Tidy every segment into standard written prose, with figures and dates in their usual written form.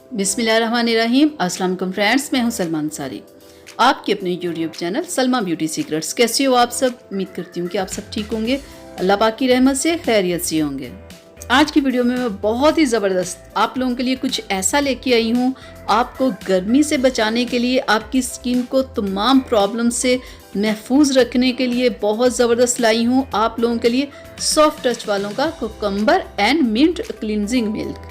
बिस्मिल्लाहिर्रहमानिर्रहीम। अस्सलाम वालेकुम फ्रेंड्स, मैं हूं सलमा अंसारी, आपके अपने YouTube channel Salma beauty secrets. कैसे हो आप सब? उम्मीद करती हूँ कि आप सब ठीक होंगे, अल्लाह पाक की रहमत से खैरियत से होंगे। आज की वीडियो में मैं बहुत ही ज़बरदस्त आप लोगों के लिए कुछ ऐसा लेके आई हूँ, आपको गर्मी से बचाने के लिए, आपकी स्किन को तमाम प्रॉब्लम से महफूज रखने के लिए बहुत ज़बरदस्त लाई हूँ आप लोगों के लिए सॉफ्ट टच वालों का cucumber and mint cleansing milk.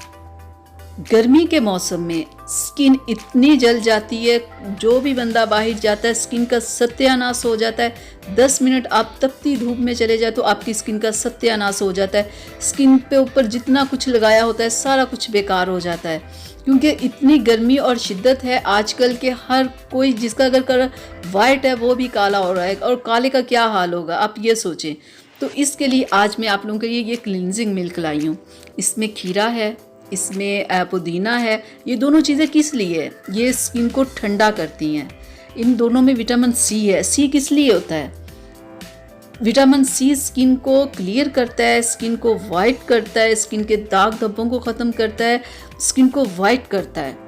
गर्मी के मौसम में स्किन इतनी जल जाती है, जो भी बंदा बाहर जाता है स्किन का सत्यानाश हो जाता है। 10 मिनट आप तपती धूप में चले जाए तो आपकी स्किन का सत्यानाश हो जाता है। स्किन पे ऊपर जितना कुछ लगाया होता है सारा कुछ बेकार हो जाता है, क्योंकि इतनी गर्मी और शिद्दत है आजकल के हर कोई जिसका अगर कलर वाइट है वो भी काला हो रहा है, और काले का क्या हाल होगा आप ये सोचें। तो इसके लिए आज मैं आप लोगों के लिए ये क्लिनजिंग मिल्क लाई हूँ। इसमें खीरा है, इसमें पुदीना है। ये दोनों चीज़ें किस लिए है? ये स्किन को ठंडा करती हैं। इन दोनों में विटामिन सी है। सी किस लिए होता है? विटामिन सी स्किन को क्लियर करता है, स्किन को वाइट करता है, स्किन के दाग धब्बों को ख़त्म करता है, स्किन को वाइट करता है।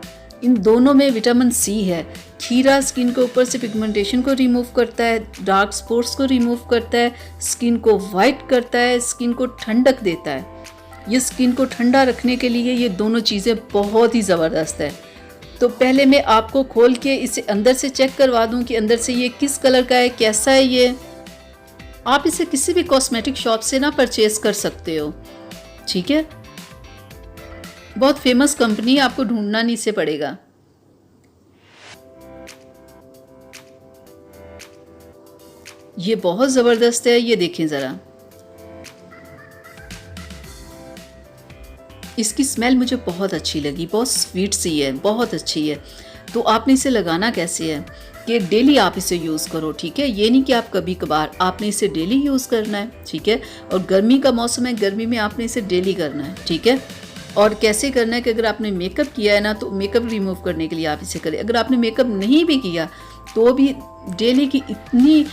इन दोनों में विटामिन सी है। खीरा स्किन के ऊपर से पिगमेंटेशन को रिमूव करता है, डार्क स्पॉट्स को रिमूव करता है, स्किन को वाइट करता है, स्किन को ठंडक देता है। ये स्किन को ठंडा रखने के लिए ये दोनों चीज़ें बहुत ही ज़बरदस्त है। तो पहले मैं आपको खोल के इसे अंदर से चेक करवा दूं कि अंदर से ये किस कलर का है, कैसा है ये। आप इसे किसी भी कॉस्मेटिक शॉप से ना परचेज कर सकते हो, ठीक है। बहुत फेमस कंपनी, आपको ढूंढना नहीं से पड़ेगा। ये बहुत ज़बरदस्त है, ये देखें ज़रा। इसकी स्मेल मुझे बहुत अच्छी लगी, बहुत स्वीट सी है, बहुत अच्छी है। तो आपने इसे लगाना कैसे है कि डेली आप इसे यूज़ करो, ठीक है। ये नहीं कि आप कभी कभार, आपने इसे डेली यूज़ करना है, ठीक है। और गर्मी का मौसम है, गर्मी में आपने इसे डेली करना है, ठीक है। और कैसे करना है कि अगर आपने मेकअप किया है ना तो मेकअप रिमूव करने के लिए आप इसे करें। अगर आपने मेकअप नहीं भी किया तो भी डेली की इतनी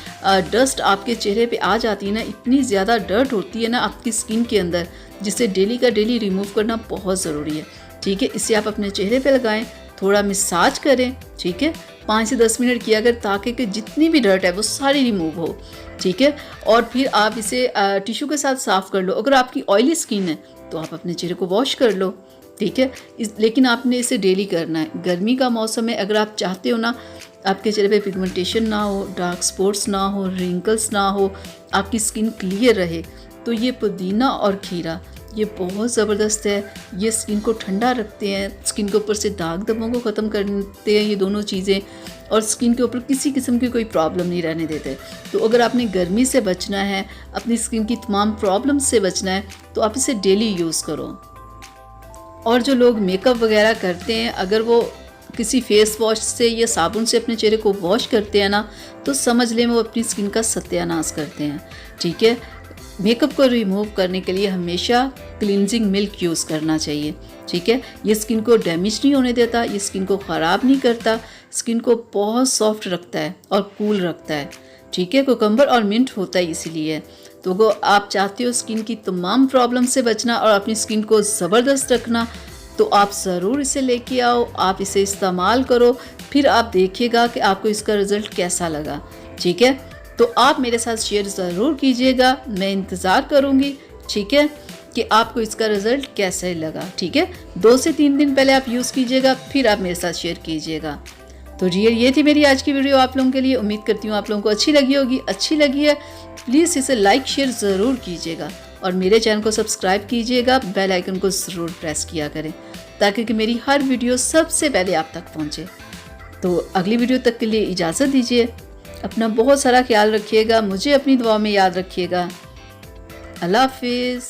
डस्ट आपके चेहरे पे आ जाती है ना, इतनी ज़्यादा डर्ट होती है ना आपकी स्किन के अंदर, जिसे डेली का डेली रिमूव करना बहुत ज़रूरी है, ठीक है। इसे आप अपने चेहरे पे लगाएं, थोड़ा मसाज करें, ठीक है। 5 से 10 मिनट किया अगर, ताकि कि जितनी भी डर्ट है वो सारी रिमूव हो, ठीक है। और फिर आप इसे टिश्यू के साथ साफ़ कर लो। अगर आपकी ऑयली स्किन है तो आप अपने चेहरे को वॉश कर लो, ठीक है। लेकिन आपने इसे डेली करना है। गर्मी का मौसम है, अगर आप चाहते हो ना आपके चेहरे पे पिगमेंटेशन ना हो, डार्क स्पॉट्स ना हो, रिंकल्स ना हो, आपकी स्किन क्लियर रहे, तो ये पुदीना और खीरा ये बहुत ज़बरदस्त है। ये स्किन को ठंडा रखते हैं, स्किन के ऊपर से दाग धब्बों को ख़त्म करते हैं ये दोनों चीज़ें, और स्किन के ऊपर किसी किस्म की कोई प्रॉब्लम नहीं रहने देते। तो अगर आपने गर्मी से बचना है, अपनी स्किन की तमाम प्रॉब्लम से बचना है, तो आप इसे डेली यूज़ करो। और जो लोग मेकअप वगैरह करते हैं, अगर वो किसी फेस वॉश से या साबुन से अपने चेहरे को वॉश करते हैं ना, तो समझ लें वो अपनी स्किन का सत्यानाश करते हैं, ठीक है। मेकअप को रिमूव करने के लिए हमेशा क्लिनजिंग मिल्क यूज़ करना चाहिए, ठीक है। ये स्किन को डैमेज नहीं होने देता, ये स्किन को ख़राब नहीं करता, स्किन को बहुत सॉफ्ट रखता है और कूल रखता है, ठीक है। कुकम्बर और मिंट होता है इसीलिए। तो वो आप चाहते हो स्किन की तमाम प्रॉब्लम से बचना और अपनी स्किन को ज़बरदस्त रखना, तो आप ज़रूर इसे लेके आओ, आप इसे इस्तेमाल करो, फिर आप देखिएगा कि आपको इसका रिज़ल्ट कैसा लगा, ठीक है। तो आप मेरे साथ शेयर ज़रूर कीजिएगा, मैं इंतज़ार करूँगी, ठीक है, कि आपको इसका रिज़ल्ट कैसे लगा, ठीक है। 2 से 3 दिन पहले आप यूज़ कीजिएगा, फिर आप मेरे साथ शेयर कीजिएगा। तो ये थी मेरी आज की वीडियो आप लोगों के लिए। उम्मीद करती हूँ आप लोगों को अच्छी लगी होगी। अच्छी लगी है प्लीज़ इसे लाइक शेयर ज़रूर कीजिएगा, और मेरे चैनल को सब्सक्राइब कीजिएगा, बेल आइकन को ज़रूर प्रेस किया करें, ताकि कि मेरी हर वीडियो सबसे पहले आप तक पहुँचे। तो अगली वीडियो तक के लिए इजाज़त दीजिए। अपना बहुत सारा ख्याल रखिएगा, मुझे अपनी दुआ में याद रखिएगा। अल्लाह हाफिज़।